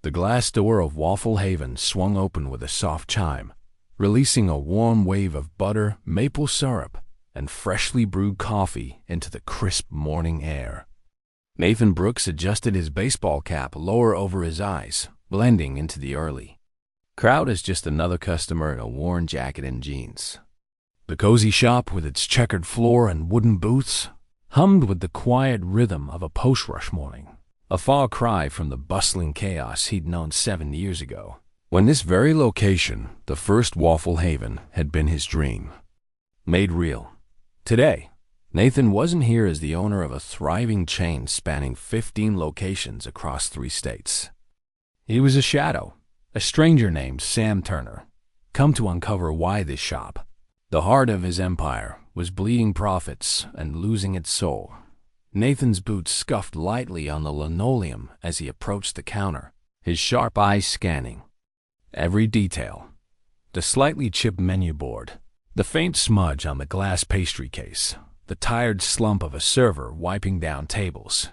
The glass door of Waffle Haven swung open with a soft chime, releasing a warm wave of butter, maple syrup, and freshly brewed coffee into the crisp morning air. Nathan Brooks adjusted his baseball cap lower over his eyes, blending into the early crowd as just another customer in a worn jacket and jeans. The cozy shop, with its checkered floor and wooden booths, hummed with the quiet rhythm of a post-rush morning, a far cry from the bustling chaos he'd known 7 years ago, when this very location, the first Waffle Haven, had been his dream, made real. Today, Nathan wasn't here as the owner of a thriving chain spanning 15 locations across 3 states. He was a shadow, a stranger named Sam Turner, come to uncover why this shop, the heart of his empire, was bleeding profits and losing its soul. Nathan's boots scuffed lightly on the linoleum as he approached the counter, his sharp eyes scanning every detail. The slightly chipped menu board, the faint smudge on the glass pastry case, the tired slump of a server wiping down tables.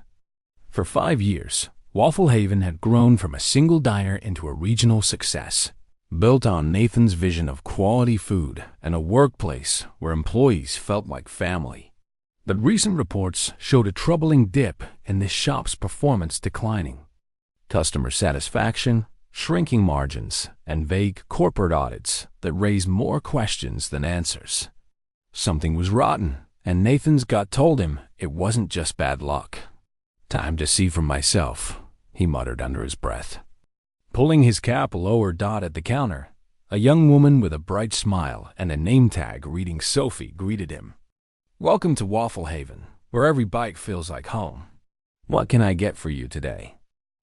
For 5 years, Waffle Haven had grown from a single diner into a regional success, built on Nathan's vision of quality food and a workplace where employees felt like family. But recent reports showed a troubling dip in this shop's performance declining. Customer satisfaction, shrinking margins, and vague corporate audits that raised more questions than answers. Something was rotten, and Nathan's gut told him it wasn't just bad luck. "Time to see for myself," he muttered under his breath. Pulling his cap lower at the counter, a young woman with a bright smile and a name tag reading Sophie greeted him. "Welcome to Waffle Haven, where every bite feels like home. What can I get for you today?"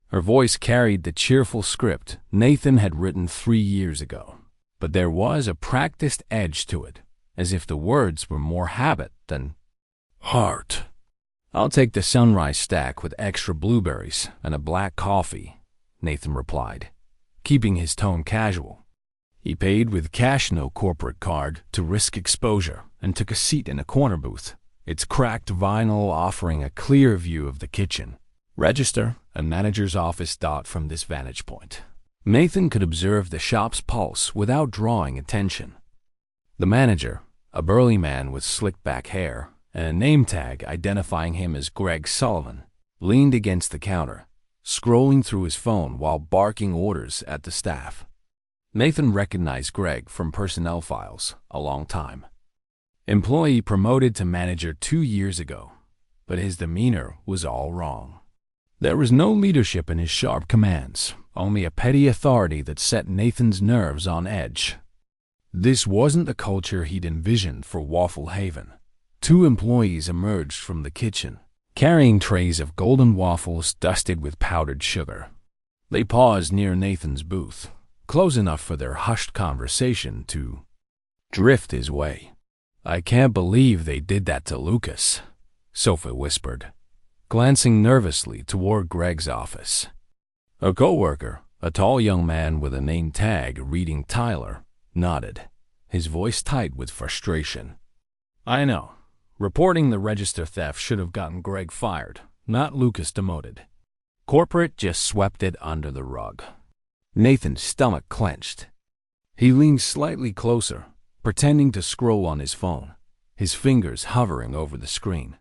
Her voice carried the cheerful script Nathan had written 3 years ago, but there was a practiced edge to it, as if the words were more habit than heart. "I'll take the sunrise stack with extra blueberries and a black coffee," Nathan replied, keeping his tone casual. He paid with cash, no corporate card, to risk exposure, and took a seat in a corner booth, its cracked vinyl offering a clear view of the kitchen, register, and manager's office from this vantage point. Nathan could observe the shop's pulse without drawing attention. The manager, a burly man with slicked-back hair and a name tag identifying him as Greg Sullivan, leaned against the counter, scrolling through his phone while barking orders at the staff. Nathan recognized Greg from personnel files a long time. Employee promoted to manager 2 years ago, but his demeanor was all wrong. There was no leadership in his sharp commands, only a petty authority that set Nathan's nerves on edge. This wasn't the culture he'd envisioned for Waffle Haven. 2 employees emerged from the kitchen, carrying trays of golden waffles dusted with powdered sugar. They paused near Nathan's booth, close enough for their hushed conversation to drift his way. "I can't believe they did that to Lucas," Sophie whispered, glancing nervously toward Greg's office. A coworker, a tall young man with a name tag reading Tyler, nodded, his voice tight with frustration. "I know. Reporting the register theft should have gotten Greg fired, not Lucas demoted. Corporate just swept it under the rug." Nathan's stomach clenched. He leaned slightly closer, pretending to scroll on his phone, his fingers hovering over the screen.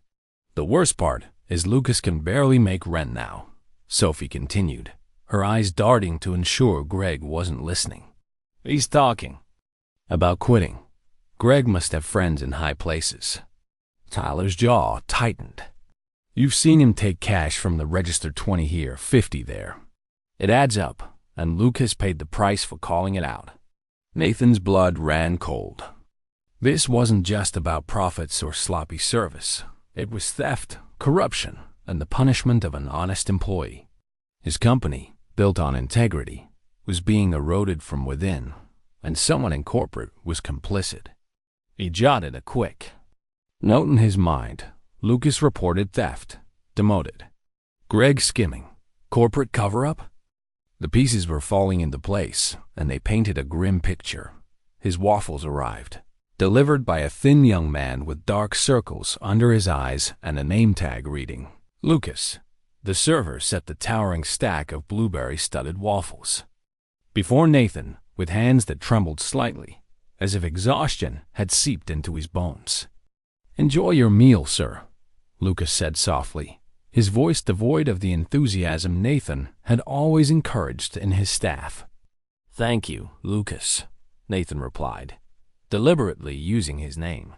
"The worst part is Lucas can barely make rent now," Sophie continued, her eyes darting to ensure Greg wasn't listening. "He's talking about quitting. Greg must have friends in high places." Tyler's jaw tightened. "You've seen him take cash from the register 20 here, 50 there. It adds up, and Lucas paid the price for calling it out." Nathan's blood ran cold. This wasn't just about profits or sloppy service. It was theft, corruption, and the punishment of an honest employee. His company, built on integrity, was being eroded from within, and someone in corporate was complicit. He jotted a quick note in his mind. Lucas reported theft, demoted. Greg skimming, corporate cover-up? The pieces were falling into place, and they painted a grim picture. His waffles arrived, delivered by a thin young man with dark circles under his eyes and a name tag reading, "Lucas, The server set the towering stack of blueberry-studded waffles before Nathan, with hands that trembled slightly, as if exhaustion had seeped into his bones. "Enjoy your meal, sir," Lucas said softly, his voice devoid of the enthusiasm Nathan had always encouraged in his staff. "Thank you, Lucas," Nathan replied, deliberately using his name.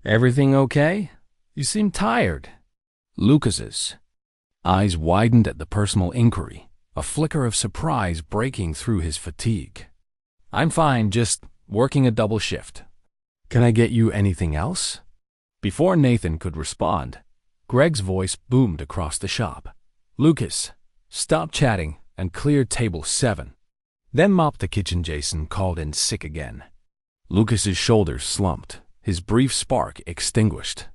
"Everything okay? You seem tired." Lucas's eyes widened at the personal inquiry, a flicker of surprise breaking through his fatigue. "I'm fine, just working a double shift. Can I get you anything else?" Before Nathan could respond, Greg's voice boomed across the shop. "Lucas, stop chatting and clear table 7. Then mop the kitchen." Jason called in sick again. Lucas's shoulders slumped, his brief spark extinguished.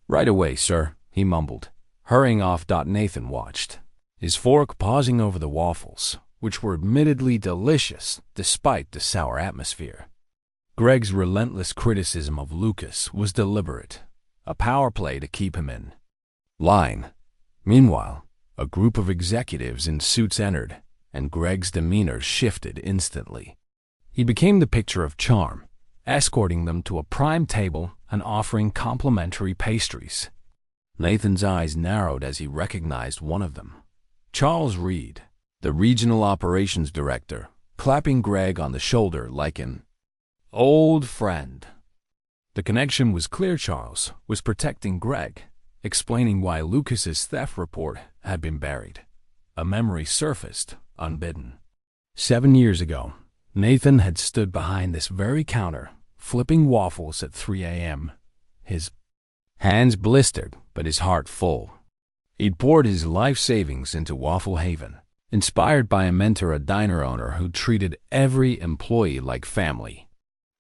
"Right away, sir," he mumbled, hurrying off. Nathan watched, his fork pausing over the waffles, which were admittedly delicious despite the sour atmosphere. Greg's relentless criticism of Lucas was deliberate, a power play to keep him in line. Meanwhile, a group of executives in suits entered, and Greg's demeanor shifted instantly. He became the picture of charm, escorting them to a prime table and offering complimentary pastries. Nathan's eyes narrowed as he recognized one of them, Charles Reed, the regional operations director, clapping Greg on the shoulder like an old friend. The connection was clear. Charles was protecting Greg, explaining why Lucas's theft report had been buried. A memory surfaced, unbidden. 7 years ago, Nathan had stood behind this very counter, flipping waffles at 3 a.m., his hands blistered, but his heart full. He'd poured his life savings into Waffle Haven, inspired by a mentor, a diner owner who treated every employee like family.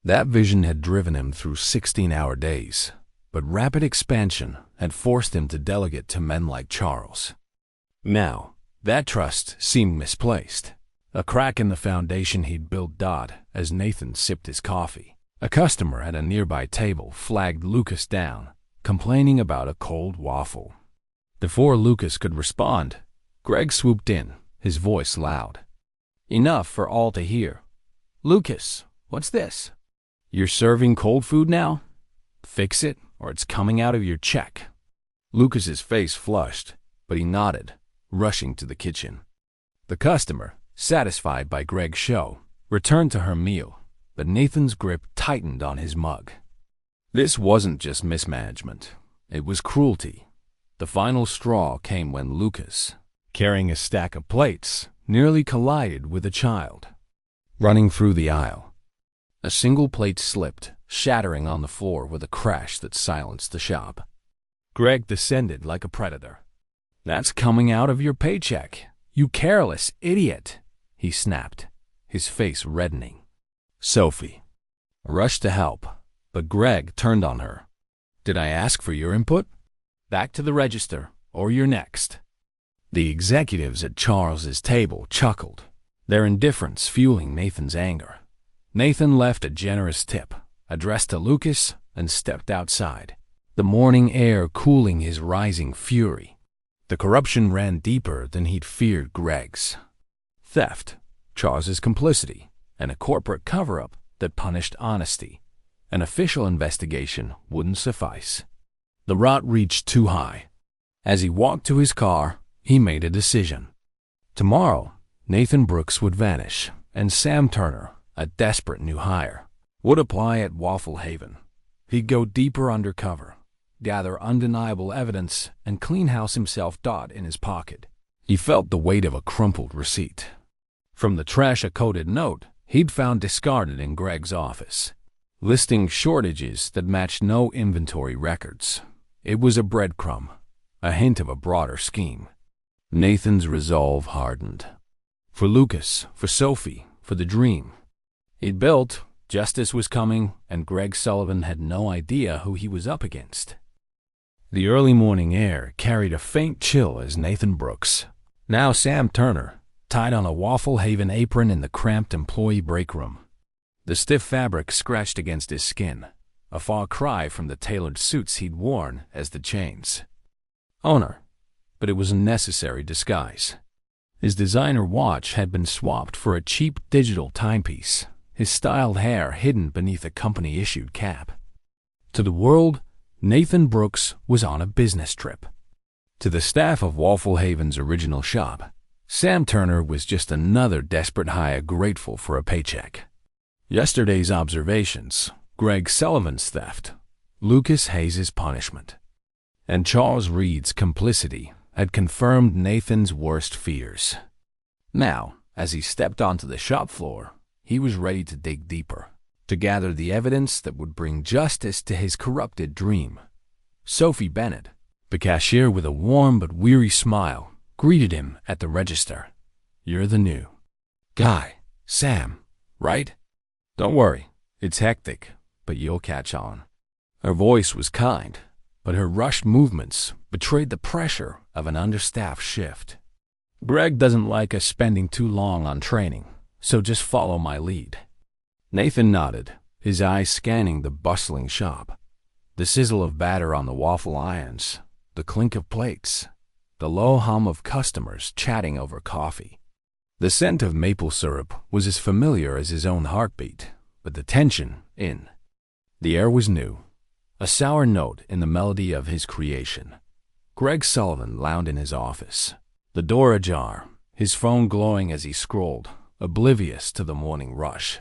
That vision had driven him through 16-hour days, but rapid expansion had forced him to delegate to men like Charles. Now, that trust seemed misplaced. A crack in the foundation he'd built. As Nathan sipped his coffee, a customer at a nearby table flagged Lucas down, complaining about a cold waffle. Before Lucas could respond, Greg swooped in, his voice loud. Enough for all to hear. "Lucas, what's this? You're serving cold food now? Fix it, or it's coming out of your check." Lucas's face flushed, but he nodded, rushing to the kitchen. The customer, satisfied by Greg's show, returned to her meal, but Nathan's grip tightened on his mug. This wasn't just mismanagement, it was cruelty. The final straw came when Lucas, carrying a stack of plates, nearly collided with a child. Running through the aisle, a single plate slipped, shattering on the floor with a crash that silenced the shop. Greg descended like a predator. "That's coming out of your paycheck, you careless idiot," he snapped, his face reddening. Sophie rushed to help, but Greg turned on her. "Did I ask for your input? Back to the register, or you're next." The executives at Charles's table chuckled, their indifference fueling Nathan's anger. Nathan left a generous tip, addressed to Lucas, and stepped outside, the morning air cooling his rising fury. The corruption ran deeper than he'd feared. Greg's theft, Charles's complicity, and a corporate cover-up that punished honesty. An official investigation wouldn't suffice. The rot reached too high. As he walked to his car, he made a decision. Tomorrow, Nathan Brooks would vanish, and Sam Turner, a desperate new hire, would apply at Waffle Haven. He'd go deeper undercover, gather undeniable evidence, and clean house himself. In his pocket, he felt the weight of a crumpled receipt. From the trash, a coded note he'd found discarded in Greg's office, listing shortages that matched no inventory records. It was a breadcrumb, a hint of a broader scheme. Nathan's resolve hardened. For Lucas, for Sophie, for the dream he'd built, justice was coming, and Greg Sullivan had no idea who he was up against. The early morning air carried a faint chill as Nathan Brooks, now Sam Turner, tied on a Waffle Haven apron in the cramped employee break room. The stiff fabric scratched against his skin, a far cry from the tailored suits he'd worn as the chains. "Owner, but it was a necessary disguise. His designer watch had been swapped for a cheap digital timepiece, his styled hair hidden beneath a company-issued cap. To the world, Nathan Brooks was on a business trip. To the staff of Waffle Haven's original shop, Sam Turner was just another desperate hire grateful for a paycheck. Yesterday's observations, Greg Sullivan's theft, Lucas Hayes' punishment, and Charles Reed's complicity had confirmed Nathan's worst fears. Now, as he stepped onto the shop floor, he was ready to dig deeper, to gather the evidence that would bring justice to his corrupted dream. Sophie Bennett, the cashier with a warm but weary smile, greeted him at the register. "You're the new guy, Sam, right? Don't worry, it's hectic, but you'll catch on." Her voice was kind, but her rushed movements betrayed the pressure of an understaffed shift. "Greg doesn't like us spending too long on training, so just follow my lead." Nathan nodded, his eyes scanning the bustling shop. The sizzle of batter on the waffle irons, the clink of plates, the low hum of customers chatting over coffee. The scent of maple syrup was as familiar as his own heartbeat, but the tension in the air was new, a sour note in the melody of his creation. Greg Sullivan lounged in his office, the door ajar, his phone glowing as he scrolled, oblivious to the morning rush.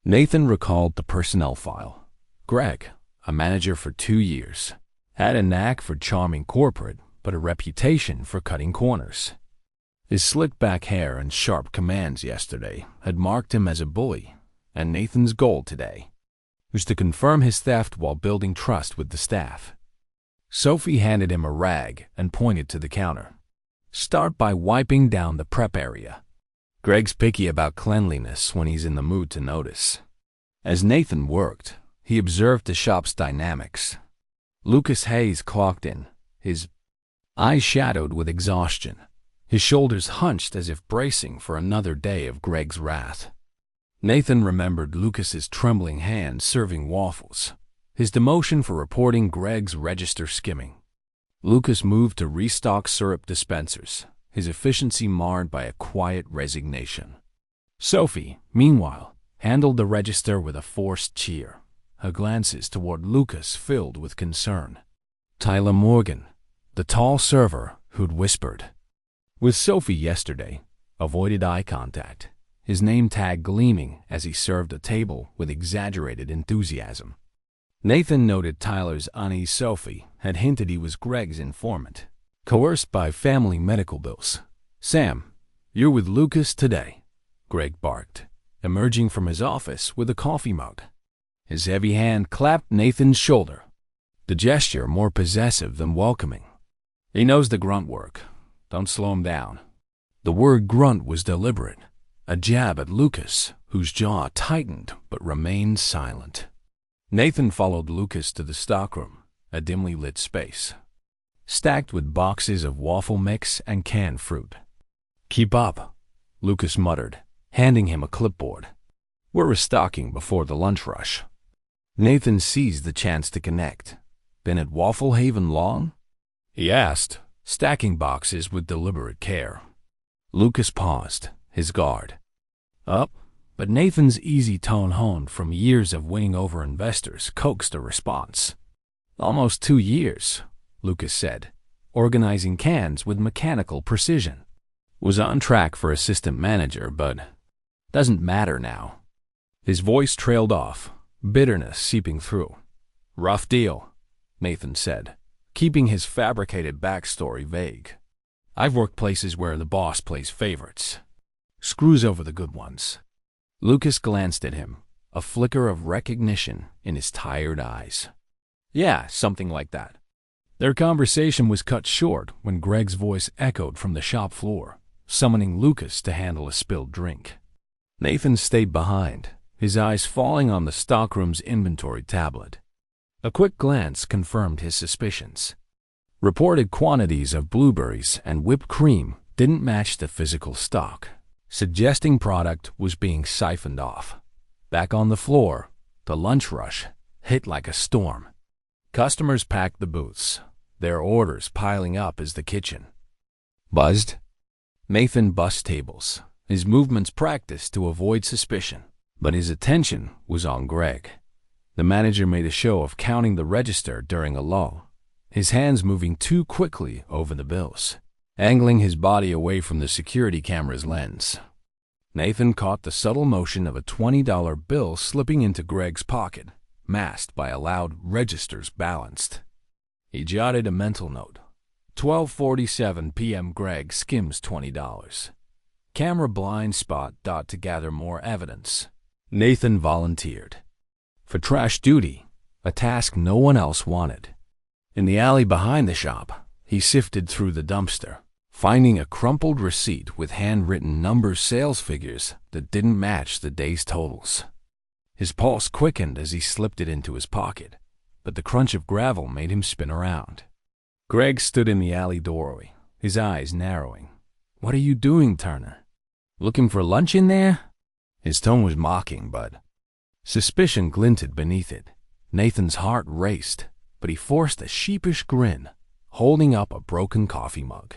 Nathan recalled the personnel file. Greg, a manager for 2 years, had a knack for charming corporate, but a reputation for cutting corners. His slick-back hair and sharp commands yesterday had marked him as a bully, and Nathan's goal today was to confirm his theft while building trust with the staff. Sophie handed him a rag and pointed to the counter. "Start by wiping down the prep area." Greg's picky about cleanliness when he's in the mood to notice. As Nathan worked, he observed the shop's dynamics. Lucas Hayes clocked in, his eyes shadowed with exhaustion, his shoulders hunched as if bracing for another day of Greg's wrath. Nathan remembered Lucas's trembling hands serving waffles, his demotion for reporting Greg's register skimming. Lucas moved to restock syrup dispensers, his efficiency marred by a quiet resignation. Sophie, meanwhile, handled the register with a forced cheer, her glances toward Lucas filled with concern. Tyler Morgan, the tall server who'd whispered with Sophie yesterday, avoided eye contact, his name tag gleaming as he served a table with exaggerated enthusiasm. Nathan noted Tyler's unease. Sophie had hinted he was Greg's informant, coerced by family medical bills. "Sam, you're with Lucas today," Greg barked, emerging from his office with a coffee mug. His heavy hand clapped Nathan's shoulder, the gesture more possessive than welcoming. "He knows the grunt work. Don't slow him down." The word grunt was deliberate, a jab at Lucas, whose jaw tightened but remained silent. Nathan followed Lucas to the stockroom, a dimly lit space, stacked with boxes of waffle mix and canned fruit. "Keep up," Lucas muttered, handing him a clipboard. "We're restocking before the lunch rush." Nathan seized the chance to connect. "Been at Waffle Haven long?" he asked, stacking boxes with deliberate care. Lucas paused, his guard up, but Nathan's easy tone honed from years of winning over investors coaxed a response. "Almost 2 years," Lucas said, organizing cans with mechanical precision. "Was on track for assistant manager, but doesn't matter now." His voice trailed off, bitterness seeping through. "Rough deal," Nathan said, keeping his fabricated backstory vague. "I've worked places where the boss plays favorites, screws over the good ones." Lucas glanced at him, a flicker of recognition in his tired eyes. "Yeah, something like that." Their conversation was cut short when Greg's voice echoed from the shop floor, summoning Lucas to handle a spilled drink. Nathan stayed behind, his eyes falling on the stockroom's inventory tablet. A quick glance confirmed his suspicions. Reported quantities of blueberries and whipped cream didn't match the physical stock, suggesting product was being siphoned off. Back on the floor, the lunch rush hit like a storm. Customers packed the booths, their orders piling up as the kitchen, Buzzed? Nathan bussed tables, his movements practiced to avoid suspicion, but his attention was on Greg. The manager made a show of counting the register during a lull, his hands moving too quickly over the bills, angling his body away from the security camera's lens. Nathan caught the subtle motion of a $20 bill slipping into Greg's pocket, masked by a loud "registers balanced." He jotted a mental note. 12:47 p.m. Greg skims $20. Camera blind spot to gather more evidence. Nathan volunteered. For trash duty, a task no one else wanted. In the alley behind the shop, he sifted through the dumpster, finding a crumpled receipt with handwritten number sales figures that didn't match the day's totals. His pulse quickened as he slipped it into his pocket, but the crunch of gravel made him spin around. Greg stood in the alley doorway, his eyes narrowing. "What are you doing, Turner? Looking for lunch in there?" His tone was mocking, but suspicion glinted beneath it. Nathan's heart raced, but he forced a sheepish grin, holding up a broken coffee mug.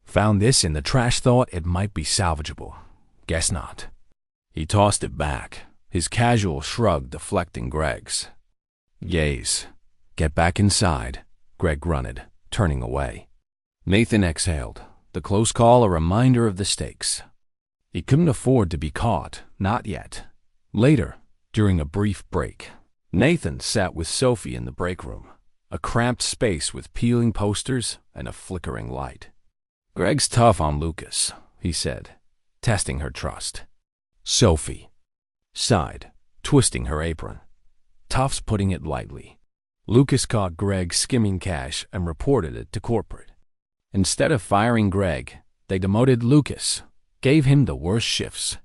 "Found this in the trash, thought it might be salvageable. Guess not." He tossed it back, his casual shrug deflecting Greg's gaze. "Get back inside," Greg grunted, turning away. Nathan exhaled, the close call a reminder of the stakes. He couldn't afford to be caught, not yet. Later, during a brief break, Nathan sat with Sophie in the break room, a cramped space with peeling posters and a flickering light. "Greg's tough on Lucas," he said, testing her trust. Sophie sighed, twisting her apron. "Tough's putting it lightly." Lucas caught Greg skimming cash and reported it to corporate. Instead of firing Greg, they demoted Lucas, gave him the worst shifts.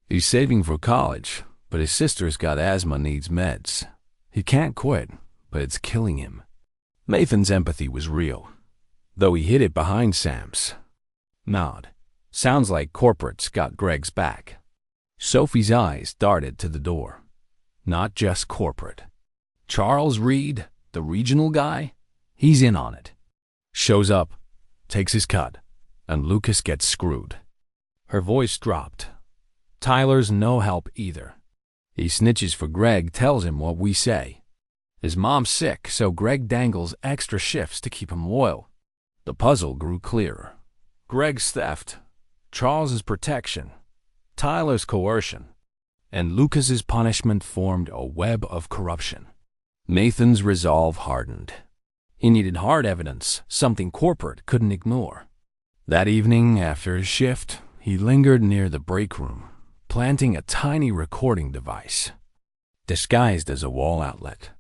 He's saving for college, but his sister's got asthma, needs meds. He can't quit, but it's killing him. Nathan's empathy was real, though he hid it behind Sam's. Nod. Sounds like corporate's got Greg's back. Sophie's eyes darted to the door. Not just corporate. Charles Reed, the regional guy, he's in on it. Shows up, takes his cut, and Lucas gets screwed. Her voice dropped. Tyler's no help either. He snitches for Greg, tells him what we say. His mom's sick, so Greg dangles extra shifts to keep him loyal. The puzzle grew clearer. Greg's theft, Charles's protection, Tyler's coercion, and Lucas's punishment formed a web of corruption. Nathan's resolve hardened. He needed hard evidence, something corporate couldn't ignore. That evening, after his shift, he lingered near the break room, planting a tiny recording device, disguised as a wall outlet.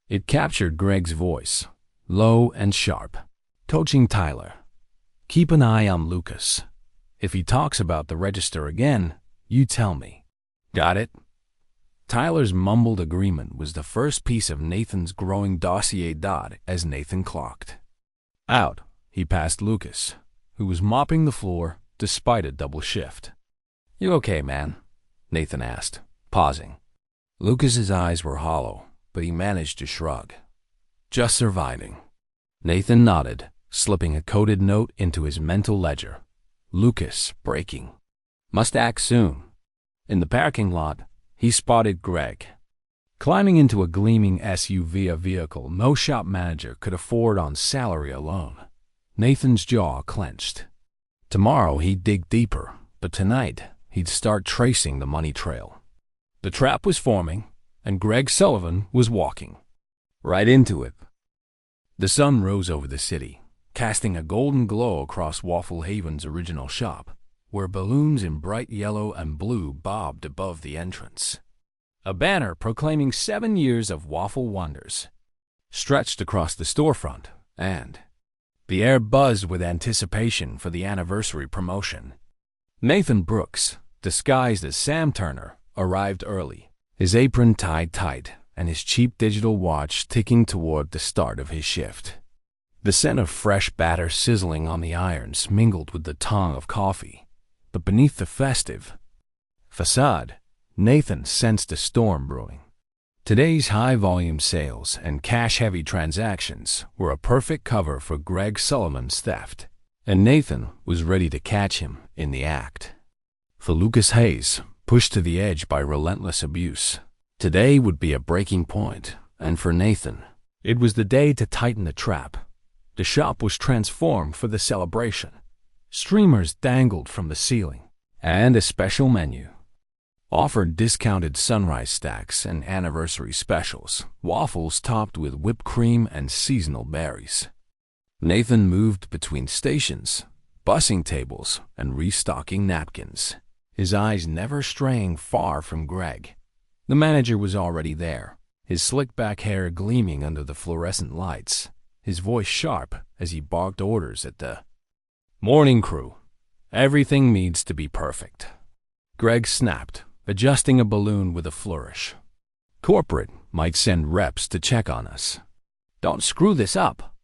It captured Greg's voice, low and sharp, coaching Tyler. "Keep an eye on Lucas. If he talks about the register again, you tell me. Got it?" Tyler's mumbled agreement was the first piece of Nathan's growing dossier. As Nathan clocked out, he passed Lucas, who was mopping the floor despite a double shift. "You okay, man?" Nathan asked, pausing. Lucas's eyes were hollow, but he managed to shrug. "Just surviving." Nathan nodded, slipping a coded note into his mental ledger. Lucas breaking. Must act soon. In the parking lot, he spotted Greg, climbing into a gleaming SUV, a vehicle no shop manager could afford on salary alone. Nathan's jaw clenched. Tomorrow he'd dig deeper, but tonight he'd start tracing the money trail. The trap was forming, and Greg Sullivan was walking right into it. The sun rose over the city, casting a golden glow across Waffle Haven's original shop, where balloons in bright yellow and blue bobbed above the entrance. A banner proclaiming 7 years of Waffle Wonders stretched across the storefront, and the air buzzed with anticipation for the anniversary promotion. Nathan Brooks, disguised as Sam Turner, arrived early, his apron tied tight and his cheap digital watch ticking toward the start of his shift. The scent of fresh batter sizzling on the irons mingled with the tang of coffee. But beneath the festive facade, Nathan sensed a storm brewing. Today's high-volume sales and cash-heavy transactions were a perfect cover for Greg Sullivan's theft, and Nathan was ready to catch him in the act. For Lucas Hayes, pushed to the edge by relentless abuse, today would be a breaking point, and for Nathan, it was the day to tighten the trap. The shop was transformed for the celebration. Streamers dangled from the ceiling, and a special menu offered discounted sunrise stacks and anniversary specials, waffles topped with whipped cream and seasonal berries. Nathan moved between stations, bussing tables and restocking napkins, his eyes never straying far from Greg. The manager was already there, his slick-back hair gleaming under the fluorescent lights, his voice sharp as he barked orders at the morning crew. Everything needs to be perfect. Greg snapped, adjusting a balloon with a flourish. Corporate might send reps to check on us. Don't screw this up.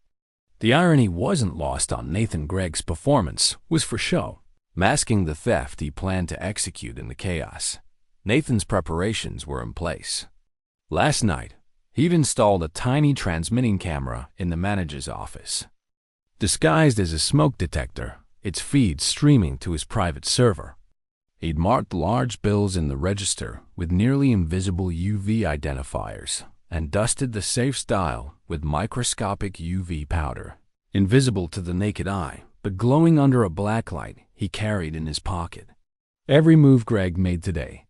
The irony wasn't lost on Nathan. Greg's performance was for show, masking the theft he planned to execute in the chaos. Nathan's preparations were in place. Last night, he'd installed a tiny transmitting camera in the manager's office. Disguised as a smoke detector, its feed streaming to his private server. He'd marked large bills in the register with nearly invisible UV identifiers and dusted the safe style with microscopic UV powder, invisible to the naked eye, but glowing under a blacklight he carried in his pocket. Every move Greg made today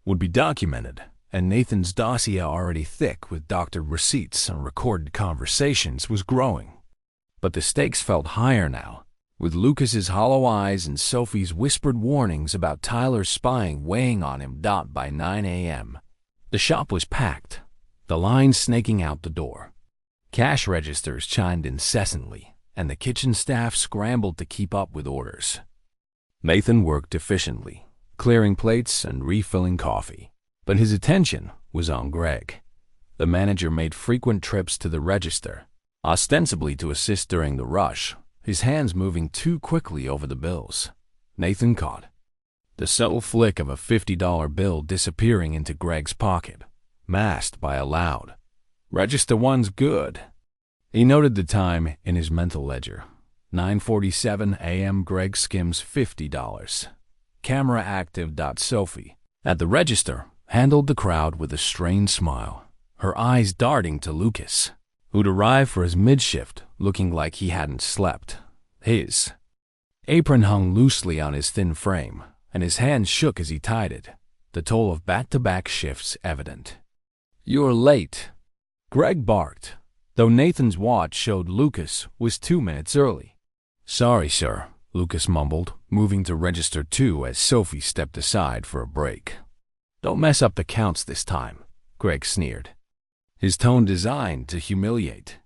would be documented, and Nathan's dossier, already thick with doctored receipts and recorded conversations, was growing. But the stakes felt higher now, with Lucas's hollow eyes and Sophie's whispered warnings about Tyler's spying weighing on him. By 9 a.m., the shop was packed, the line snaking out the door. Cash registers chimed incessantly, and the kitchen staff scrambled to keep up with orders. Nathan worked efficiently, clearing plates and refilling coffee, but his attention was on Greg. The manager made frequent trips to the register, ostensibly to assist during the rush, his hands moving too quickly over the bills. Nathan caught the subtle flick of a $50 bill disappearing into Greg's pocket, masked by a loud, "Register one's good." He noted the time in his mental ledger. 9:47 a.m. Greg skims $50. Camera active. Sophie, at the register, handled the crowd with a strained smile, her eyes darting to Lucas, who'd arrived for his mid-shift looking like he hadn't slept. His apron hung loosely on his thin frame, and his hands shook as he tied it, the toll of back-to-back shifts evident. "You're late," Greg barked, though Nathan's watch showed Lucas was 2 minutes early. "Sorry, sir," Lucas mumbled, moving to register 2 as Sophie stepped aside for a break. "Don't mess up the counts this time," Greg sneered, his tone designed to humiliate.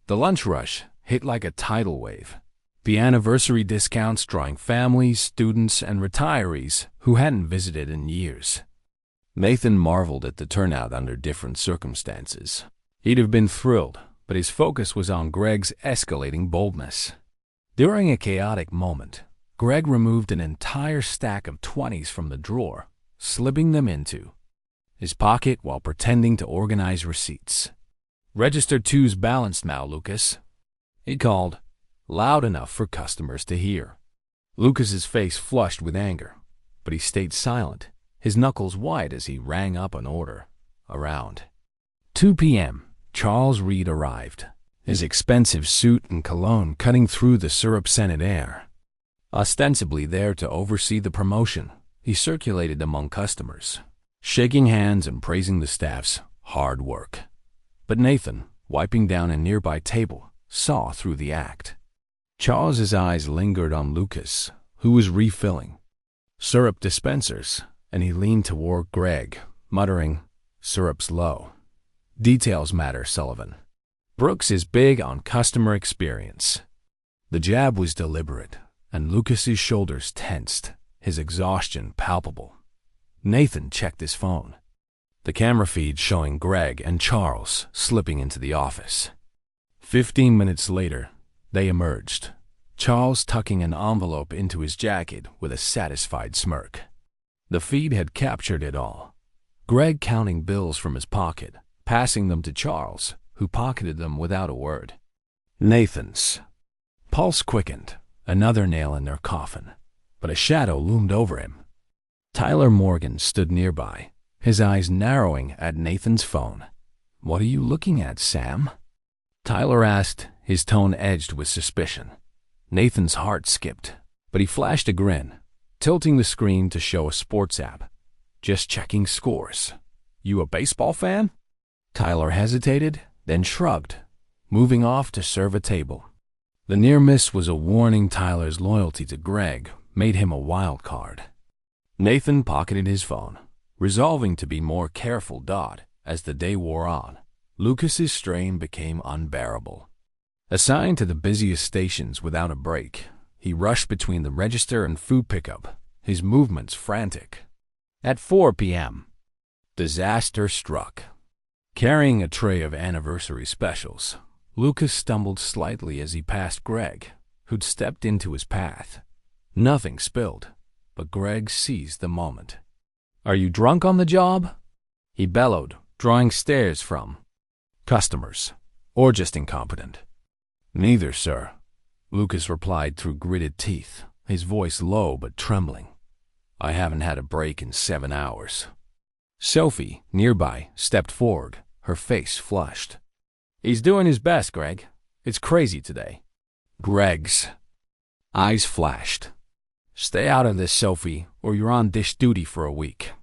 The lunch rush hit like a tidal wave, the anniversary discounts drawing families, students, and retirees who hadn't visited in years. Nathan marveled at the turnout under different circumstances. He'd have been thrilled, but his focus was on Greg's escalating boldness. During a chaotic moment, Greg removed an entire stack of 20s from the drawer, slipping them into his pocket while pretending to organize receipts. "Register 2's balanced now, Lucas," he called, loud enough for customers to hear. Lucas's face flushed with anger, but he stayed silent, his knuckles white as he rang up an order. Around 2 p.m., Charles Reed arrived, his expensive suit and cologne cutting through the syrup-scented air. Ostensibly there to oversee the promotion, he circulated among customers, shaking hands and praising the staff's hard work. But Nathan, wiping down a nearby table, saw through the act. Charles's eyes lingered on Lucas, who was refilling syrup dispensers, and he leaned toward Greg, muttering, "Syrup's low. Details matter, Sullivan. Brooks is big on customer experience." The jab was deliberate, and Lucas's shoulders tensed, his exhaustion palpable. Nathan checked his phone, the camera feed showing Greg and Charles slipping into the office. 15 minutes later, they emerged, Charles tucking an envelope into his jacket with a satisfied smirk. The feed had captured it all. Greg counting bills from his pocket, passing them to Charles, who pocketed them without a word. Nathan's pulse quickened another nail in their coffin, but a shadow loomed over him. Tyler Morgan stood nearby, his eyes narrowing at Nathan's phone. "What are you looking at, Sam?" Tyler asked, his tone edged with suspicion. Nathan's heart skipped, but he flashed a grin, tilting the screen to show a sports app. "Just checking scores. You a baseball fan?" Tyler hesitated, then shrugged, moving off to serve a table. The near miss was a warning. Tyler's loyalty to Greg made him a wild card. Nathan pocketed his phone, resolving to be more careful. As the day wore on, Lucas's strain became unbearable. Assigned to the busiest stations without a break, he rushed between the register and food pickup, his movements frantic. At 4 p.m., disaster struck. Carrying a tray of anniversary specials, Lucas stumbled slightly as he passed Greg, who'd stepped into his path. Nothing spilled, but Greg seized the moment. "Are you drunk on the job?" he bellowed, drawing stares from customers, or just incompetent. "Neither, sir," Lucas replied through gritted teeth, his voice low but trembling. "I haven't had a break in 7 hours. Sophie, nearby, stepped forward, her face flushed. "He's doing his best, Greg. It's crazy today." Greg's eyes flashed. "Stay out of this, Sophie, or you're on dish duty for a week."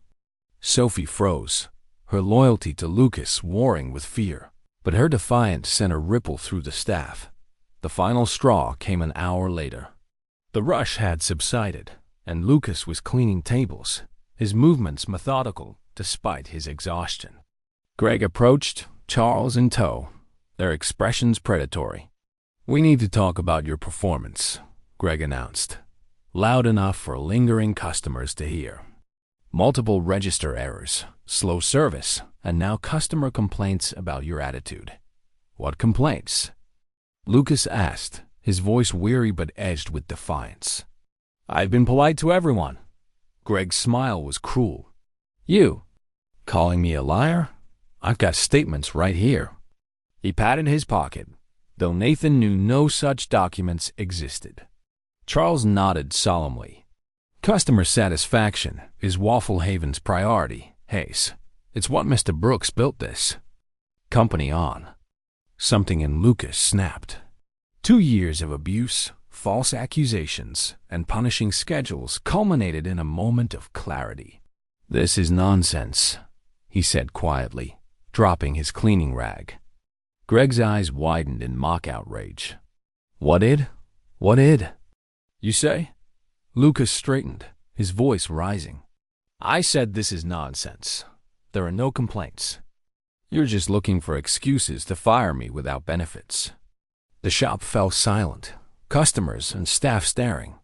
Sophie froze, her loyalty to Lucas warring with fear, but her defiance sent a ripple through the staff. The final straw came an hour later. The rush had subsided, and Lucas was cleaning tables, his movements methodical despite his exhaustion. Greg approached, Charles in tow, their expressions predatory. "We need to talk about your performance," Greg announced, loud enough for lingering customers to hear. "Multiple register errors, slow service, and now customer complaints about your attitude." "What complaints?" Lucas asked, his voice weary but edged with defiance. "I've been polite to everyone." Greg's smile was cruel. "You calling me a liar? I've got statements right here." He patted his pocket, though Nathan knew no such documents existed. Charles nodded solemnly. "Customer satisfaction is Waffle Haven's priority, Hayes. It's what Mr. Brooks built this company on." Something in Lucas snapped. 2 years of abuse, false accusations, and punishing schedules culminated in a moment of clarity. "This is nonsense," he said quietly, dropping his cleaning rag. Greg's eyes widened in mock outrage. What id? You say?" Lucas straightened, his voice rising. "I said this is nonsense. There are no complaints. You're just looking for excuses to fire me without benefits." The shop fell silent, customers and staff staring.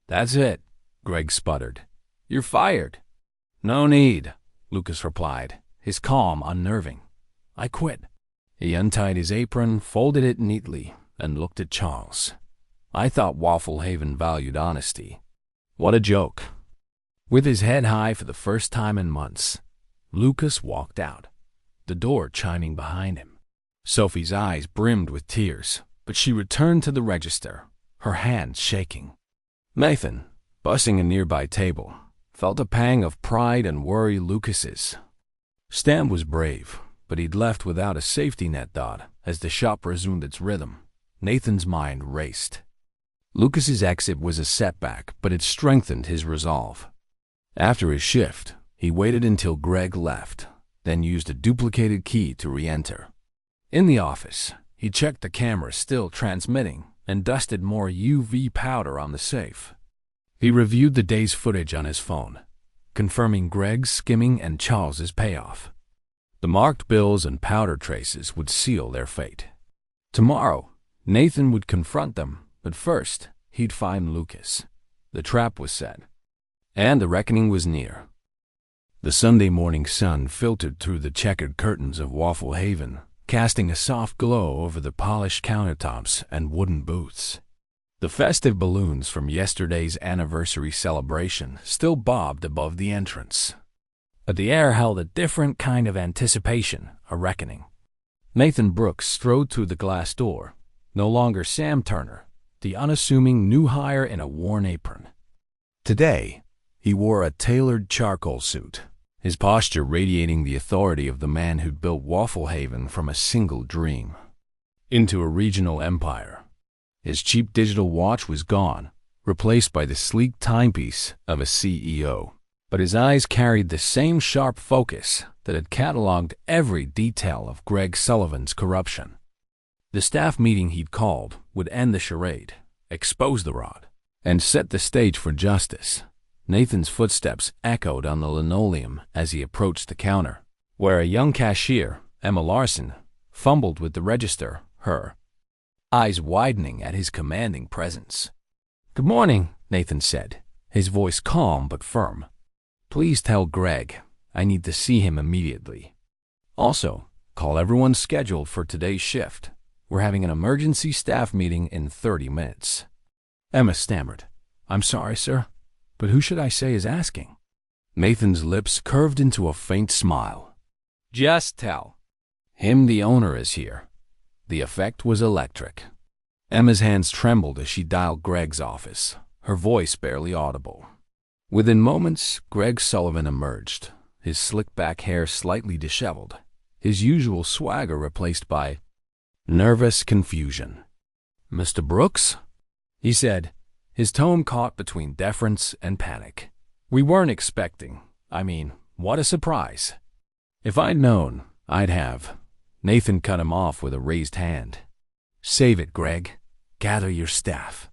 "That's it," Greg sputtered. "You're fired." "No need," Lucas replied, his calm unnerving. "I quit." He untied his apron, folded it neatly, and looked at Charles. "I thought Waffle Haven valued honesty." What a joke. With his head high for the first time in months, Lucas walked out, the door chiming behind him. Sophie's eyes brimmed with tears, but she returned to the register, her hands shaking. Nathan, bussing a nearby table, felt a pang of pride and worry. Lucas's Stam was brave, but he'd left without a safety net. As the shop resumed its rhythm, Nathan's mind raced. Lucas's exit was a setback, but it strengthened his resolve. After his shift, he waited until Greg left, then used a duplicated key to re-enter. In the office, he checked the camera still transmitting and dusted more UV powder on the safe. He reviewed the day's footage on his phone, confirming Greg's skimming and Charles's payoff. The marked bills and powder traces would seal their fate. Tomorrow, Nathan would confront them, but first, he'd find Lucas. The trap was set, and the reckoning was near. The Sunday morning sun filtered through the checkered curtains of Waffle Haven, casting a soft glow over the polished countertops and wooden booths. The festive balloons from yesterday's anniversary celebration still bobbed above the entrance. But the air held a different kind of anticipation, a reckoning. Nathan Brooks strode through the glass door, no longer Sam Turner, the unassuming new hire in a worn apron. Today, he wore a tailored charcoal suit, his posture radiating the authority of the man who'd built Waffle Haven from a single dream into a regional empire. His cheap digital watch was gone, replaced by the sleek timepiece of a CEO. But his eyes carried the same sharp focus that had cataloged every detail of Greg Sullivan's corruption. The staff meeting he'd called would end the charade, expose the rod, and set the stage for justice. Nathan's footsteps echoed on the linoleum as he approached the counter, where a young cashier, Emma Larson, fumbled with the register, her eyes widening at his commanding presence. "Good morning," Nathan said, his voice calm but firm. "Please tell Greg I need to see him immediately. Also, call everyone scheduled for today's shift. We're having an emergency staff meeting in 30 minutes. Emma stammered, "I'm sorry, sir, but who should I say is asking?" Nathan's lips curved into a faint smile. "Just tell him the owner is here." The effect was electric. Emma's hands trembled as she dialed Greg's office, her voice barely audible. Within moments, Greg Sullivan emerged, his slick-back hair slightly disheveled, his usual swagger replaced by nervous confusion. "Mr. Brooks?" he said, his tone caught between deference and panic. "We weren't expecting. What a surprise." "If I'd known, I'd have." Nathan cut him off with a raised hand. "Save it, Greg. Gather your staff.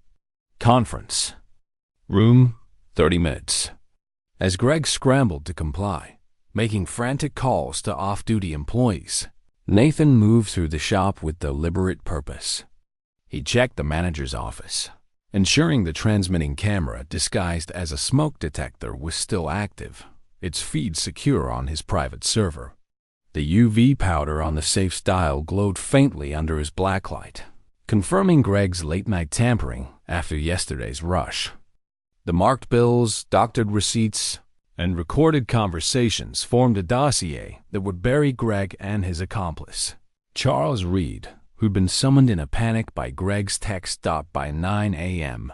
Conference room, 30 minutes. As Greg scrambled to comply, making frantic calls to off-duty employees, Nathan moved through the shop with deliberate purpose. He checked the manager's office, ensuring the transmitting camera disguised as a smoke detector was still active, its feed secure on his private server. The UV powder on the safe's dial glowed faintly under his blacklight, confirming Greg's late-night tampering after yesterday's rush. The marked bills, doctored receipts, and recorded conversations formed a dossier that would bury Greg and his accomplice, Charles Reed, who'd been summoned in a panic by Greg's text by 9 a.m.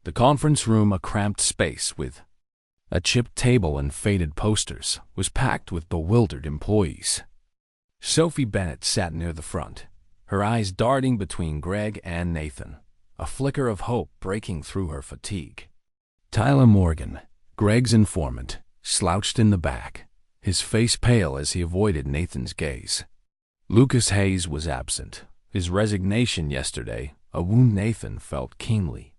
The conference room, a cramped space with a chipped table and faded posters, was packed with bewildered employees. Sophie Bennett sat near the front, her eyes darting between Greg and Nathan, a flicker of hope breaking through her fatigue. Tyler Morgan, Greg's informant, slouched in the back, his face pale as he avoided Nathan's gaze. Lucas Hayes was absent, his resignation yesterday, a wound Nathan felt keenly.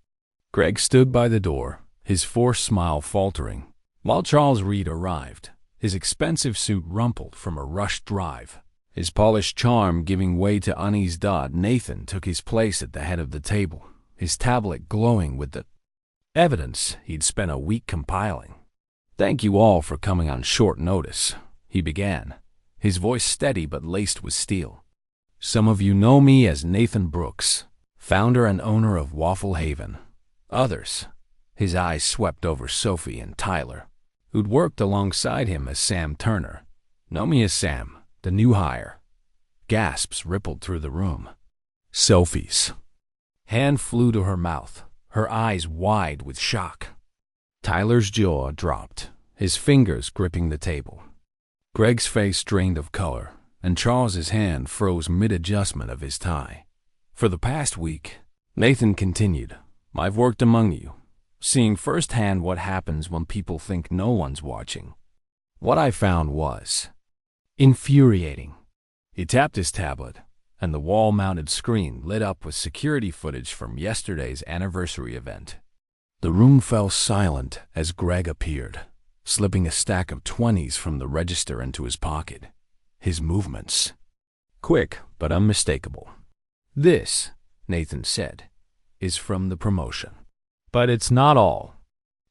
Greg stood by the door, his forced smile faltering, while Charles Reed arrived, his expensive suit rumpled from a rushed drive. His polished charm giving way to uneased, Nathan took his place at the head of the table, his tablet glowing with the evidence he'd spent a week compiling. "Thank you all for coming on short notice," he began, his voice steady but laced with steel. "Some of you know me as Nathan Brooks, founder and owner of Waffle Haven. Others," his eyes swept over Sophie and Tyler, who'd worked alongside him as Sam Turner, "know me as Sam, the new hire." Gasps rippled through the room. Sophie's hand flew to her mouth, her eyes wide with shock. Tyler's jaw dropped, his fingers gripping the table. Greg's face drained of color, and Charles's hand froze mid-adjustment of his tie. "For the past week," Nathan continued, "I've worked among you, seeing firsthand what happens when people think no one's watching. What I found was infuriating." He tapped his tablet, and the wall-mounted screen lit up with security footage from yesterday's anniversary event. The room fell silent as Greg appeared, slipping a stack of 20s from the register into his pocket, his movements quick but unmistakable. "This," Nathan said, "is from the promotion. But it's not all."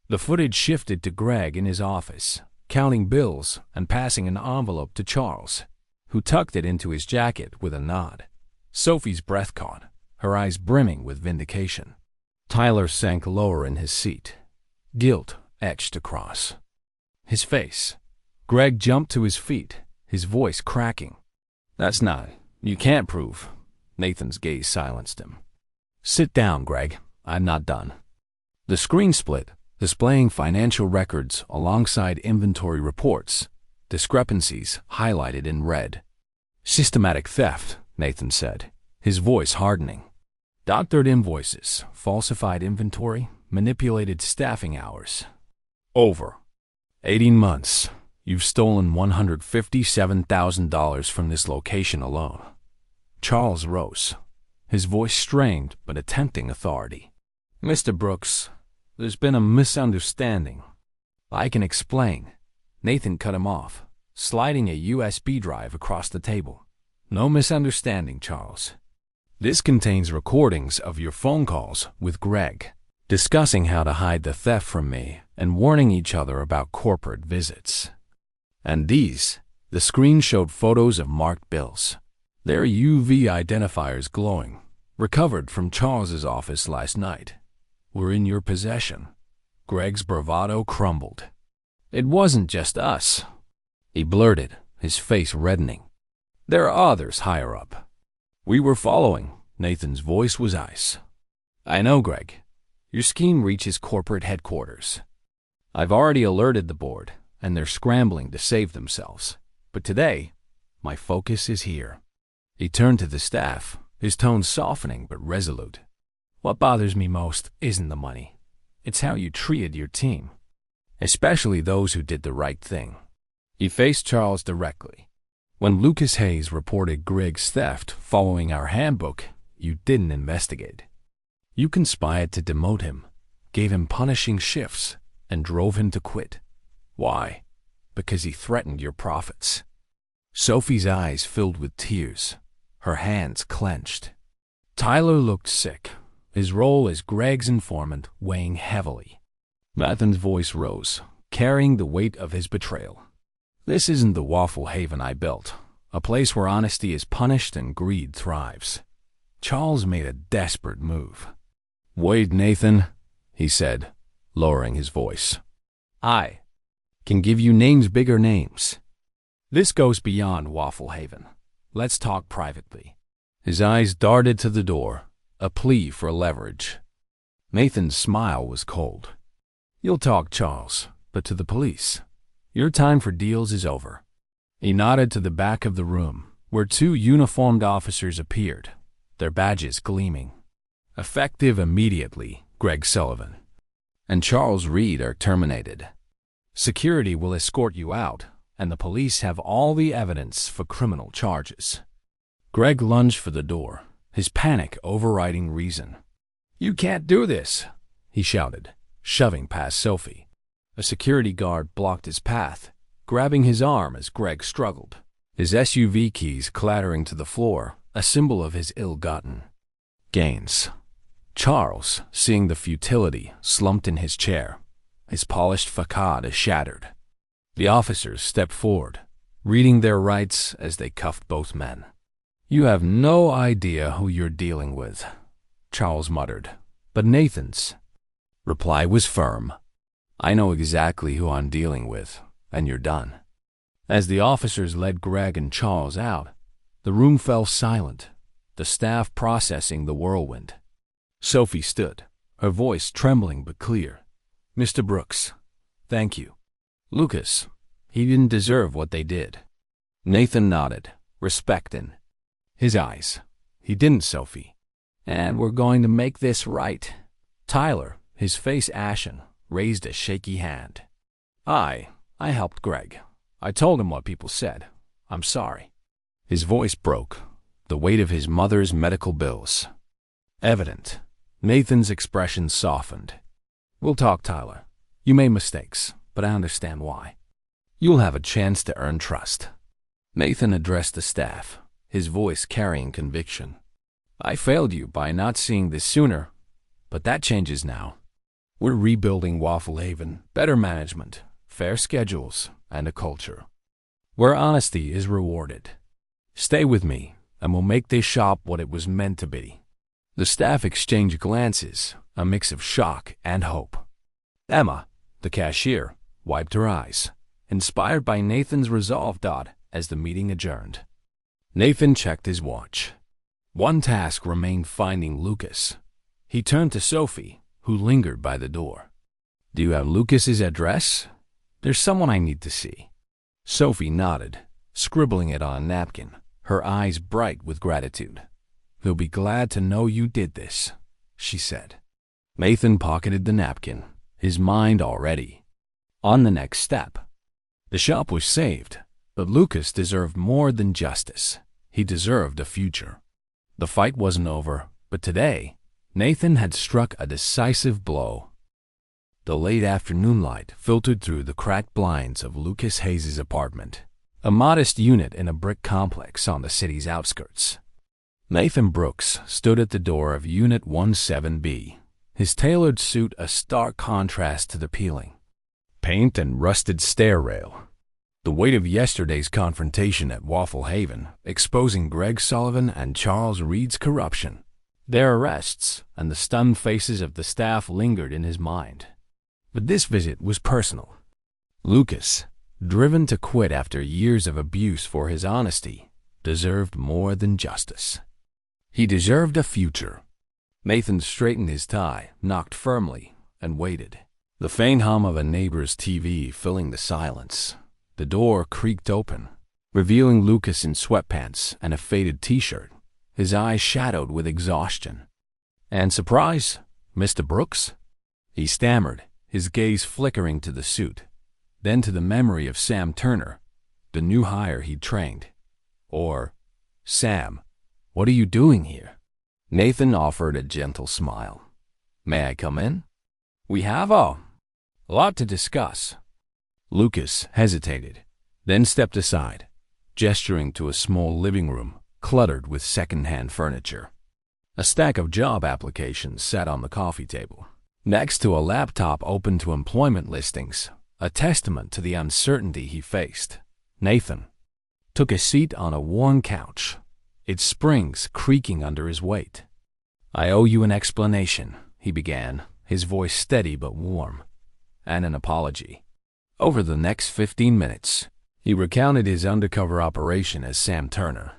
The footage shifted to Greg in his office, counting bills and passing an envelope to Charles, who tucked it into his jacket with a nod. Sophie's breath caught, her eyes brimming with vindication. Tyler sank lower in his seat, guilt etched across his face. Greg jumped to his feet, his voice cracking. You can't prove." Nathan's gaze silenced him. "Sit down, Greg. I'm not done. The screen split, displaying financial records alongside inventory reports, discrepancies highlighted in red. Systematic theft, Nathan said, his voice hardening. Doctored invoices, falsified inventory, manipulated staffing hours. Over 18 months, you've stolen $157,000 from this location alone. Charles rose, his voice strained but attempting authority. Mr. Brooks, there's been a misunderstanding. I can explain. Nathan cut him off, sliding a USB drive across the table. No misunderstanding, Charles. This contains recordings of your phone calls with Greg, discussing how to hide the theft from me and warning each other about corporate visits. And the screen showed photos of marked bills, their UV identifiers glowing, recovered from Charles's office last night, were in your possession. Greg's bravado crumbled. It wasn't just us, he blurted, his face reddening. There are others higher up. We were following. Nathan's voice was ice. I know, Greg. Your scheme reaches corporate headquarters. I've already alerted the board, and they're scrambling to save themselves. But today, my focus is here. He turned to the staff, his tone softening but resolute. What bothers me most isn't the money. It's how you treated your team, especially those who did the right thing. He faced Charles directly. When Lucas Hayes reported Greg's theft following our handbook, you didn't investigate. You conspired to demote him, gave him punishing shifts, and drove him to quit. Why? Because he threatened your profits. Sophie's eyes filled with tears, her hands clenched. Tyler looked sick, his role as Greg's informant weighing heavily. Nathan's voice rose, carrying the weight of his betrayal. This isn't the Waffle Haven I built, a place where honesty is punished and greed thrives. Charles made a desperate move. Wait, Nathan, he said, lowering his voice. I can give you names, bigger names. This goes beyond Waffle Haven. Let's talk privately. His eyes darted to the door, a plea for leverage. Nathan's smile was cold. You'll talk, Charles, but to the police. Your time for deals is over. He nodded to the back of the room, where two uniformed officers appeared, their badges gleaming. Effective immediately, Greg Sullivan and Charles Reed are terminated. Security will escort you out, and the police have all the evidence for criminal charges. Greg lunged for the door, his panic overriding reason. You can't do this, he shouted, shoving past Sophie. A security guard blocked his path, grabbing his arm as Greg struggled, his SUV keys clattering to the floor, a symbol of his ill-gotten gains. Charles, seeing the futility, slumped in his chair, his polished facade shattered. The officers stepped forward, reading their rights as they cuffed both men. You have no idea who you're dealing with, Charles muttered, but Nathan's reply was firm. I know exactly who I'm dealing with, and you're done. As the officers led Greg and Charles out, the room fell silent, the staff processing the whirlwind. Sophie stood, her voice trembling but clear. Mr. Brooks, thank you. Lucas, he didn't deserve what they did. Nathan nodded, respect in his eyes. He didn't, Sophie. And we're going to make this right. Tyler, his face ashen, raised a shaky hand. I helped Greg. I told him what people said. I'm sorry. His voice broke, the weight of his mother's medical bills evident. Nathan's expression softened. We'll talk, Tyler. You made mistakes, but I understand why. You'll have a chance to earn trust. Nathan addressed the staff, his voice carrying conviction. I failed you by not seeing this sooner, but that changes now. We're rebuilding Waffle Haven, better management, fair schedules, and a culture where honesty is rewarded. Stay with me, and we'll make this shop what it was meant to be. The staff exchanged glances, a mix of shock and hope. Emma, the cashier, wiped her eyes, inspired by Nathan's resolve. As the meeting adjourned. Nathan checked his watch. One task remained: finding Lucas. He turned to Sophie, who lingered by the door. "Do you have Lucas's address? There's someone I need to see." Sophie nodded, scribbling it on a napkin, her eyes bright with gratitude. "He'll be glad to know you did this," she said. Nathan pocketed the napkin, his mind already on the next step. The shop was saved, but Lucas deserved more than justice. He deserved a future. The fight wasn't over, but today, Nathan had struck a decisive blow. The late afternoon light filtered through the cracked blinds of Lucas Hayes' apartment, a modest unit in a brick complex on the city's outskirts. Nathan Brooks stood at the door of Unit 17B, his tailored suit a stark contrast to the peeling paint and rusted stair rail. The weight of yesterday's confrontation at Waffle Haven, exposing Greg Sullivan and Charles Reed's corruption, their arrests, and the stunned faces of the staff lingered in his mind. But this visit was personal. Lucas, driven to quit after years of abuse for his honesty, deserved more than justice. He deserved a future. Nathan straightened his tie, knocked firmly, and waited. The faint hum of a neighbor's TV filling the silence. The door creaked open, revealing Lucas in sweatpants and a faded t-shirt, his eyes shadowed with exhaustion. "And surprise, Mr. Brooks?" he stammered, his gaze flickering to the suit, then to the memory of Sam Turner, the new hire he'd trained. Or, "Sam, what are you doing here?" Nathan offered a gentle smile. "May I come in? We have a lot to discuss." Lucas hesitated, then stepped aside, gesturing to a small living room cluttered with second-hand furniture. A stack of job applications sat on the coffee table, next to a laptop open to employment listings, a testament to the uncertainty he faced. Nathan took a seat on a worn couch, its springs creaking under his weight. "I owe you an explanation," he began, his voice steady but warm, "and an apology." Over the next 15 minutes, he recounted his undercover operation as Sam Turner,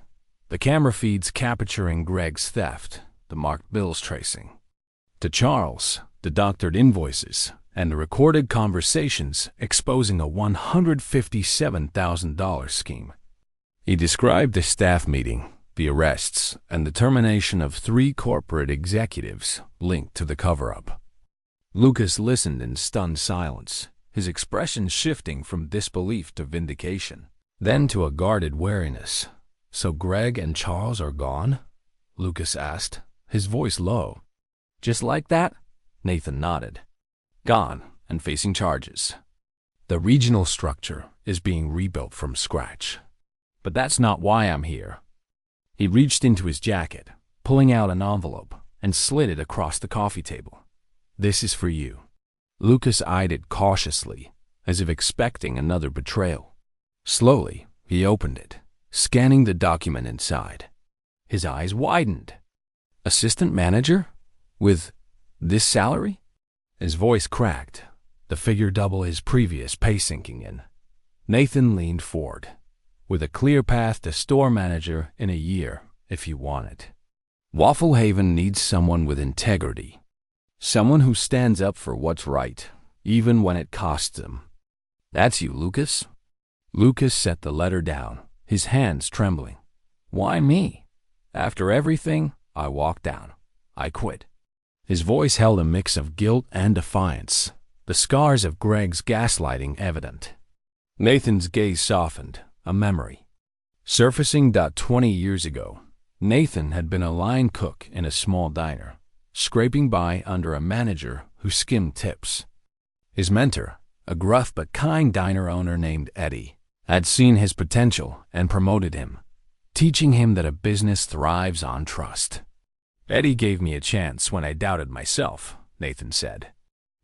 the camera feeds capturing Greg's theft, the marked bills tracing, to Charles, the doctored invoices, and the recorded conversations exposing a $157,000 scheme. He described the staff meeting, the arrests, and the termination of 3 corporate executives linked to the cover-up. Lucas listened in stunned silence, his expression shifting from disbelief to vindication, then to a guarded wariness. "So Greg and Charles are gone?" Lucas asked, his voice low. "Just like that?" Nathan nodded. "Gone and facing charges. The regional structure is being rebuilt from scratch. But that's not why I'm here." He reached into his jacket, pulling out an envelope, and slid it across the coffee table. "This is for you." Lucas eyed it cautiously, as if expecting another betrayal. Slowly, he opened it, scanning the document inside. His eyes widened. "Assistant manager? With this salary?" His voice cracked, the figure double his previous pay sinking in. Nathan leaned forward, with a clear path to store manager in a year, if you want it. Waffle Haven needs someone with integrity. Someone who stands up for what's right, even when it costs them. "That's you, Lucas." Lucas set the letter down, his hands trembling. "Why me? After everything, I walked down. I quit." His voice held a mix of guilt and defiance, the scars of Greg's gaslighting evident. Nathan's gaze softened, a memory surfacing. 20 years ago, Nathan had been a line cook in a small diner, scraping by under a manager who skimmed tips. His mentor, a gruff but kind diner owner named Eddie, had seen his potential and promoted him, teaching him that a business thrives on trust. "Eddie gave me a chance when I doubted myself," Nathan said.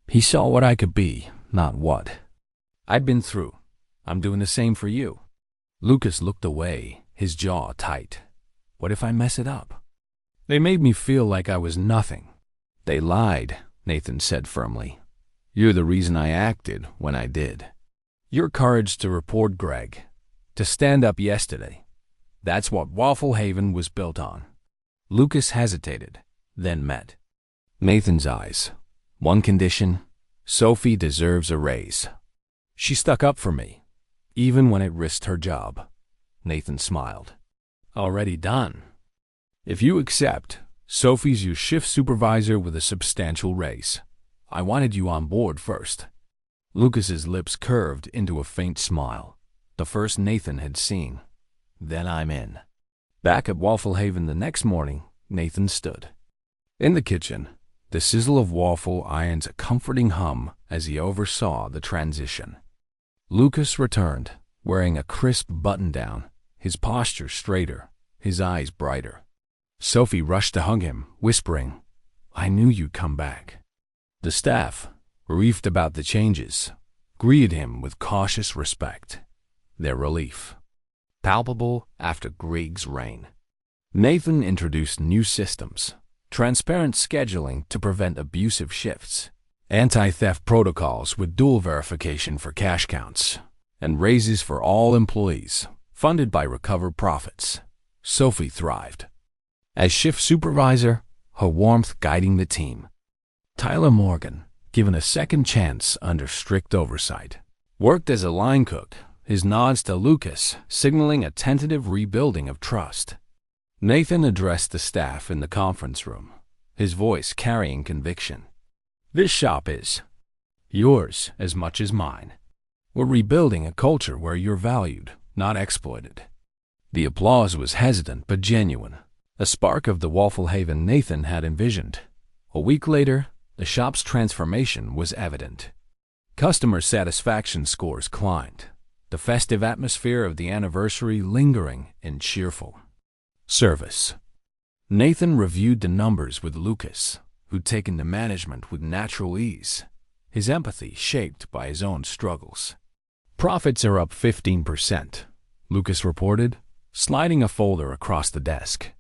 "He saw what I could be, not what I'd been through. I'm doing the same for you." Lucas looked away, his jaw tight. "What if I mess it up?" "They made me feel like I was nothing." "They lied," Nathan said firmly. "You're the reason I acted when I did. Your courage to report Greg, to stand up yesterday. That's what Waffle Haven was built on." Lucas hesitated, then met Nathan's eyes. One condition: Sophie deserves a raise. She stuck up for me, even when it risked her job. Nathan smiled. Already done. If you accept, Sophie's your shift supervisor with a substantial raise. I wanted you on board first. Lucas's lips curved into a faint smile, the first Nathan had seen. Then I'm in. Back at Waffle Haven the next morning, Nathan stood. In the kitchen, the sizzle of waffle irons a comforting hum as he oversaw the transition. Lucas returned, wearing a crisp button-down, his posture straighter, his eyes brighter. Sophie rushed to hug him, whispering, "I knew you'd come back." The staff, briefed about the changes, greeted him with cautious respect, their relief palpable after Greg's reign. Nathan introduced new systems, transparent scheduling to prevent abusive shifts, anti-theft protocols with dual verification for cash counts, and raises for all employees, funded by recovered profits. Sophie thrived. As shift supervisor, her warmth guiding the team. Tyler Morgan, given a second chance under strict oversight, worked as a line cook, his nods to Lucas signaling a tentative rebuilding of trust. Nathan addressed the staff in the conference room, his voice carrying conviction. This shop is yours as much as mine. We're rebuilding a culture where you're valued, not exploited. The applause was hesitant but genuine, a spark of the Waffle Haven Nathan had envisioned. A week later, the shop's transformation was evident. Customer satisfaction scores climbed, the festive atmosphere of the anniversary lingering and cheerful. Service. Nathan reviewed the numbers with Lucas, who'd taken the management with natural ease, his empathy shaped by his own struggles. Profits are up 15%, Lucas reported, sliding a folder across the desk.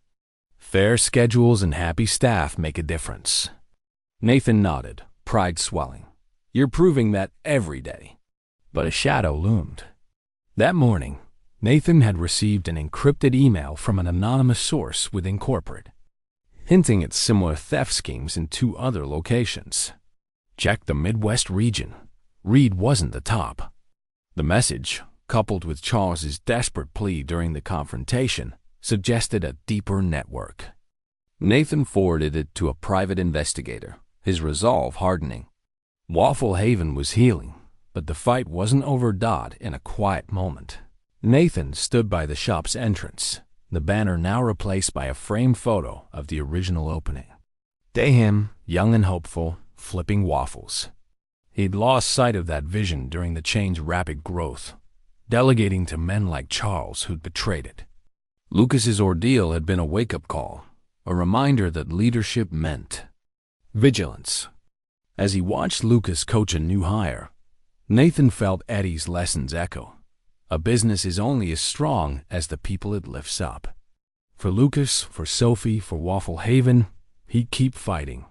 Fair schedules and happy staff make a difference. Nathan nodded, pride swelling. You're proving that every day. But a shadow loomed. That morning, Nathan had received an encrypted email from an anonymous source within corporate, hinting at similar theft schemes in 2 other locations. Check the Midwest region. Reed wasn't the top. The message, coupled with Charles's desperate plea during the confrontation, suggested a deeper network. Nathan forwarded it to a private investigator, his resolve hardening. Waffle Haven was healing, but the fight wasn't over. In a quiet moment, Nathan stood by the shop's entrance, the banner now replaced by a framed photo of the original opening. Dahim, young and hopeful, flipping waffles. He'd lost sight of that vision during the chain's rapid growth, delegating to men like Charles who'd betrayed it. Lucas's ordeal had been a wake-up call, a reminder that leadership meant vigilance. As he watched Lucas coach a new hire, Nathan felt Eddie's lessons echo. A business is only as strong as the people it lifts up. For Lucas, for Sophie, for Waffle Haven, he'd keep fighting.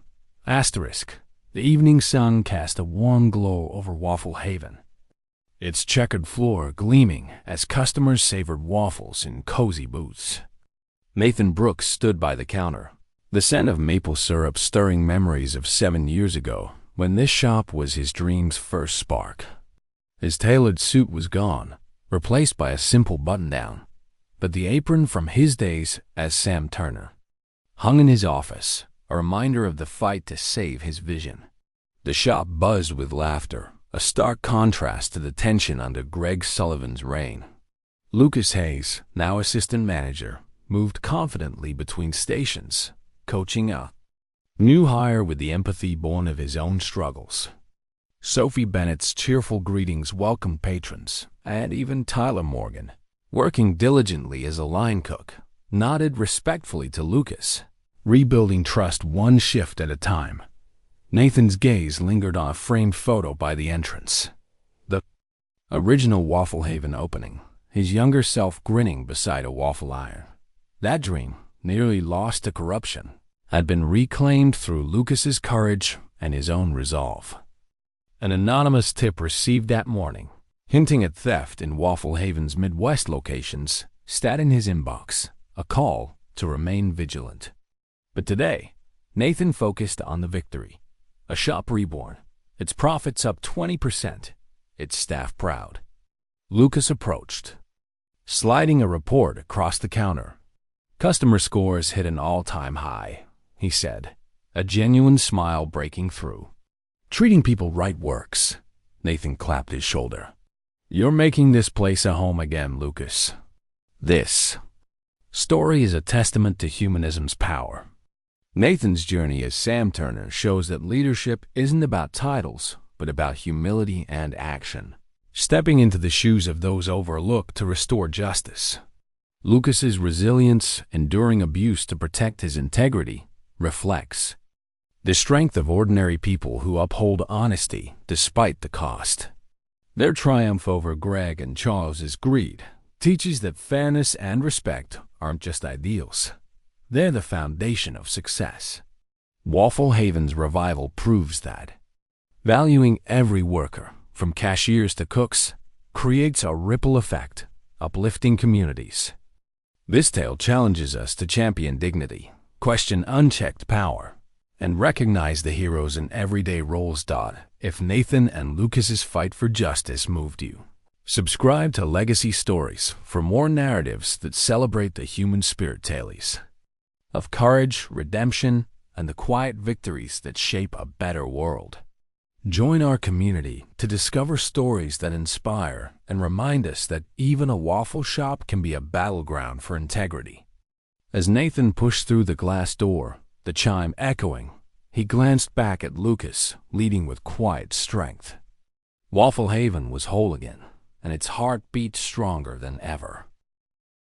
Asterisk. The evening sun cast a warm glow over Waffle Haven, its checkered floor gleaming as customers savored waffles in cozy booths. Nathan Brooks stood by the counter, the scent of maple syrup stirring memories of 7 years ago, when this shop was his dream's first spark. His tailored suit was gone, replaced by a simple button-down, but the apron from his days as Sam Turner hung in his office, a reminder of the fight to save his vision. The shop buzzed with laughter, a stark contrast to the tension under Greg Sullivan's reign. Lucas Hayes, now assistant manager, moved confidently between stations, coaching a new hire with the empathy born of his own struggles. Sophie Bennett's cheerful greetings welcomed patrons, and even Tyler Morgan, working diligently as a line cook, nodded respectfully to Lucas, rebuilding trust one shift at a time. Nathan's gaze lingered on a framed photo by the entrance. The original Waffle Haven opening, his younger self grinning beside a waffle iron. That dream, nearly lost to corruption, had been reclaimed through Lucas's courage and his own resolve. An anonymous tip received that morning, hinting at theft in Waffle Haven's Midwest locations, sat in his inbox, a call to remain vigilant. But today, Nathan focused on the victory. A shop reborn, its profits up 20%, its staff proud. Lucas approached, sliding a report across the counter. Customer scores hit an all-time high, he said, a genuine smile breaking through. Treating people right works. Nathan clapped his shoulder. You're making this place a home again, Lucas. This story is a testament to humanism's power. Nathan's journey as Sam Turner shows that leadership isn't about titles, but about humility and action. Stepping into the shoes of those overlooked to restore justice. Lucas's resilience, enduring abuse to protect his integrity, reflects the strength of ordinary people who uphold honesty despite the cost. Their triumph over Greg and Charles's greed teaches that fairness and respect aren't just ideals. They're the foundation of success. Waffle Haven's revival proves that. Valuing every worker, from cashiers to cooks, creates a ripple effect, uplifting communities. This tale challenges us to champion dignity, question unchecked power, and recognize the heroes in everyday roles. If Nathan and Lucas's fight for justice moved you, subscribe to Legacy Stories for more narratives that celebrate the human spirit tales of courage, redemption, and the quiet victories that shape a better world. Join our community to discover stories that inspire and remind us that even a waffle shop can be a battleground for integrity. As Nathan pushed through the glass door, the chime echoing, he glanced back at Lucas, leading with quiet strength. Waffle Haven was whole again, and its heart beat stronger than ever.